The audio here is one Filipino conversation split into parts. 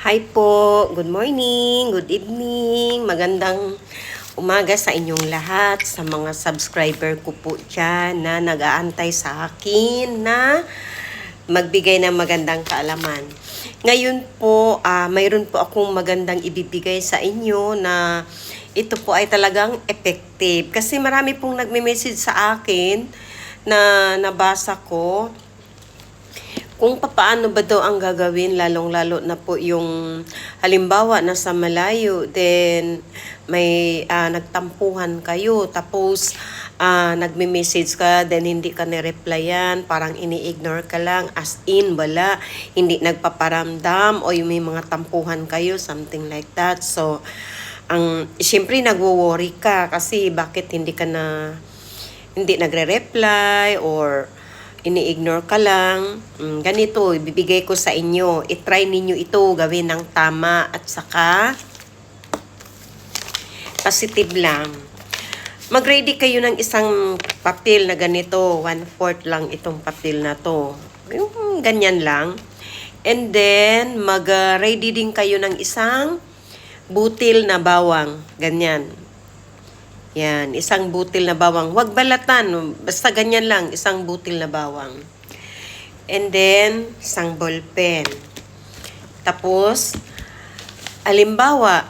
Hi po, good morning, good evening, magandang umaga sa inyong lahat, sa mga subscriber ko po dyan na nag-aantay sa akin na magbigay ng magandang kaalaman. Ngayon po, mayroon po akong magandang ibibigay sa inyo na ito po ay talagang effective. Kasi marami pong nagme-message sa akin na nabasa ko kung paano ba daw ang gagawin, lalong-lalo na po yung halimbawa nasa malayo, then may nagtampuhan kayo, tapos nagme-message ka, then hindi ka ni-replyan, parang ini-ignore ka lang, as in, wala, hindi nagpaparamdam, o yung may mga tampuhan kayo, something like that. So, siyempre nagwo-worry ka kasi bakit hindi nagre-reply or ini-ignore ka lang. Ganito, ibibigay ko sa inyo. I-try ninyo ito, gawin ng tama at saka positive lang. Mag-ready kayo ng isang papel na ganito. 1/4 lang itong papel na to. Yung ganyan lang. And then, mag-ready din kayo ng isang butil na bawang. Ganyan. Yan, isang butil na bawang. Huwag balatan, basta ganyan lang, isang butil na bawang. And then, isang ballpen. Tapos, halimbawa,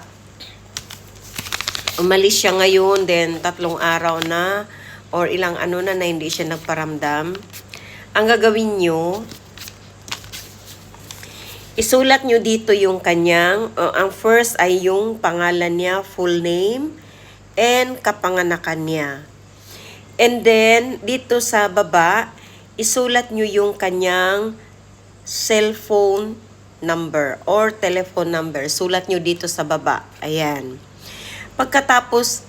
umalis siya ngayon, then 3 araw na, or ilang na hindi siya nagparamdam. Ang gagawin nyo, isulat nyo dito yung kanyang, ang first ay yung pangalan niya, full name, and kapanganakan niya. And then, dito sa baba, isulat nyo yung kanyang cellphone number or telephone number. Sulat nyo dito sa baba. Ayan. Pagkatapos,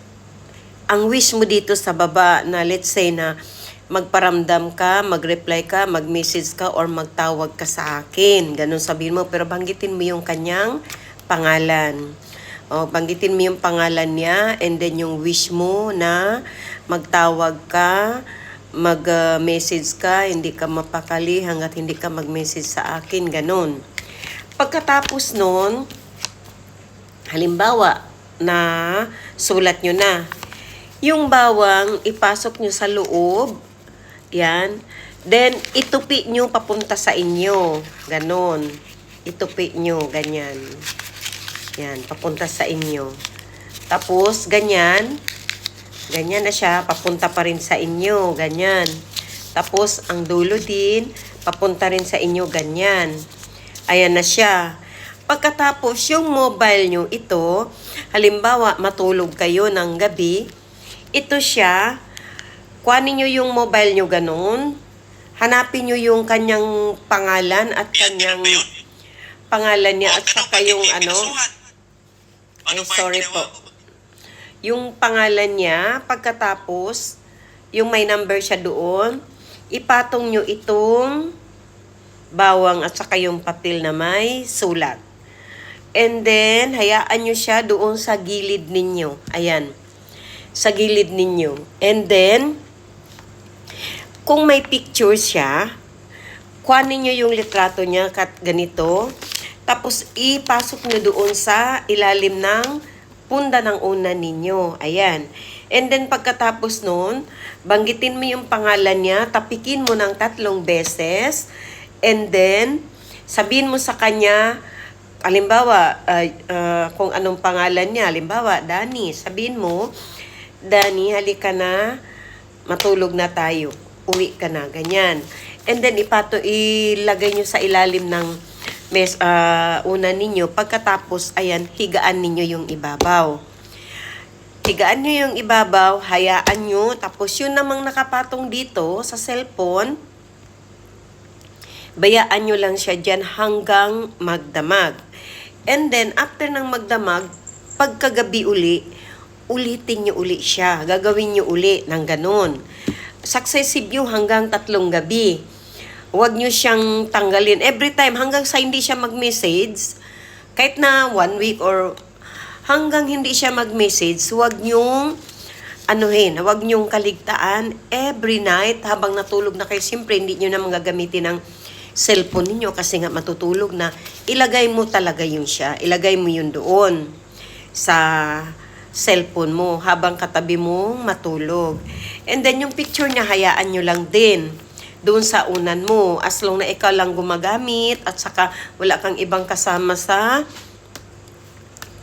ang wish mo dito sa baba na let's say na magparamdam ka, mag-reply ka, mag-message ka, or magtawag ka sa akin. Ganun sabihin mo, pero banggitin mo yung kanyang pangalan. Banggitin mo yung pangalan niya, and then yung wish mo na magtawag ka, mag-message ka, hindi ka mapakali hanggat hindi ka mag-message sa akin, ganun. Pagkatapos nun, halimbawa na sulat nyo na, yung bawang ipasok nyo sa loob, yan, then itupi nyo papunta sa inyo, ganun. Itupi nyo, ganyan. Yan, papunta sa inyo. Tapos, ganyan. Ganyan na siya, papunta pa rin sa inyo. Ganyan. Tapos, ang dulo din, papunta rin sa inyo. Ganyan. Ayan na siya. Pagkatapos, yung mobile nyo, ito, halimbawa, matulog kayo ng gabi, ito siya, kuhanin nyo yung mobile nyo ganun, hanapin nyo yung kanyang pangalan at kanyang pangalan niya at saka yung sorry po. Yung pangalan niya, pagkatapos, yung may number siya doon, ipatong nyo itong bawang at saka yung papel na may sulat. And then, hayaan nyo siya doon sa gilid ninyo. Ayan. Sa gilid ninyo. And then, kung may picture siya, kuhanin nyo yung litrato niya ganito. Tapos, ipasok nyo doon sa ilalim ng punda ng una ninyo. Ayan. And then, pagkatapos nun, banggitin mo yung pangalan niya, tapikin mo ng 3 beses, and then, sabihin mo sa kanya, halimbawa, kung anong pangalan niya, halimbawa, Danny, sabihin mo, Danny, halika na, matulog na tayo, uwi ka na, ganyan. And then, ilagay nyo sa ilalim ng una ninyo. Pagkatapos, ayan, higaan ninyo yung ibabaw. Higaan nyo yung ibabaw, hayaan nyo, tapos yun namang nakapatong dito sa cellphone, bayaan nyo lang siya dyan hanggang magdamag. And then, after ng magdamag, pagkagabi ulitin nyo uli siya. Gagawin nyo uli ng ganun. Successive yung hanggang 3 gabi. Huwag nyo siyang tanggalin. Every time, hanggang sa hindi siya mag-message, kahit na 1 week or hanggang hindi siya mag-message, huwag nyong huwag nyong kaligtaan every night habang natulog na kayo. Siyempre, hindi nyo na magagamitin ng cellphone ninyo kasi nga matutulog na, ilagay mo talaga yun siya. Ilagay mo yun doon sa cellphone mo habang katabi mo matulog. And then yung picture niya, hayaan nyo lang din doon sa unan mo. As long na ikaw lang gumagamit at saka wala kang ibang kasama sa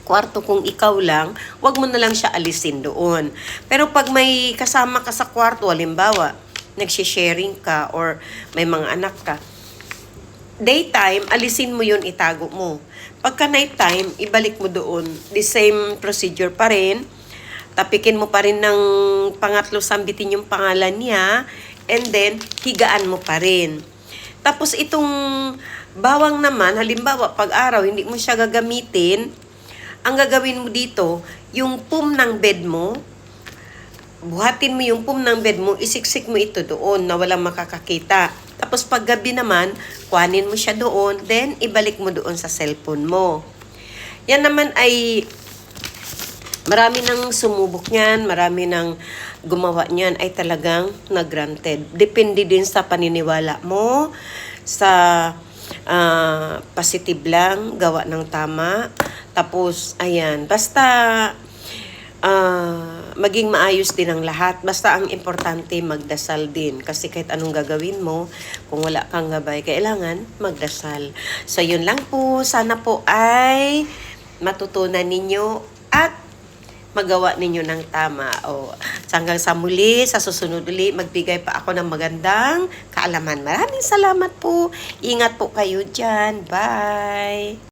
kwarto, kung ikaw lang, wag mo na lang siya alisin doon. Pero pag may kasama ka sa kwarto, halimbawa, nagsisharing ka or may mga anak ka, daytime, alisin mo yun, itago mo. Pagka nighttime, ibalik mo doon. The same procedure pa rin. Tapikin mo pa rin ng pangatlo, sambitin yung pangalan niya, and then, higaan mo pa rin. Tapos itong bawang naman, halimbawa, pag araw, hindi mo siya gagamitin, ang gagawin mo dito, yung pum ng bed mo, buhatin mo yung pum ng bed mo, isiksik mo ito doon na walang makakakita. Tapos pag gabi naman, kuhanin mo siya doon, then ibalik mo doon sa cellphone mo. Yan naman ay, marami nang sumubok niyan, marami nang gumawa niyan, ay talagang nag-granted. Depende din sa paniniwala mo, sa positive lang, gawa ng tama. Tapos, ayan, basta maging maayos din ang lahat. Basta ang importante, magdasal din. Kasi kahit anong gagawin mo, kung wala kang gabay, kailangan magdasal. So, yun lang po. Sana po ay matutunan ninyo at magawa ninyo ng tama. O, hanggang sa muli, sa susunod ulit, magbigay pa ako ng magandang kaalaman. Maraming salamat po. Ingat po kayo dyan. Bye!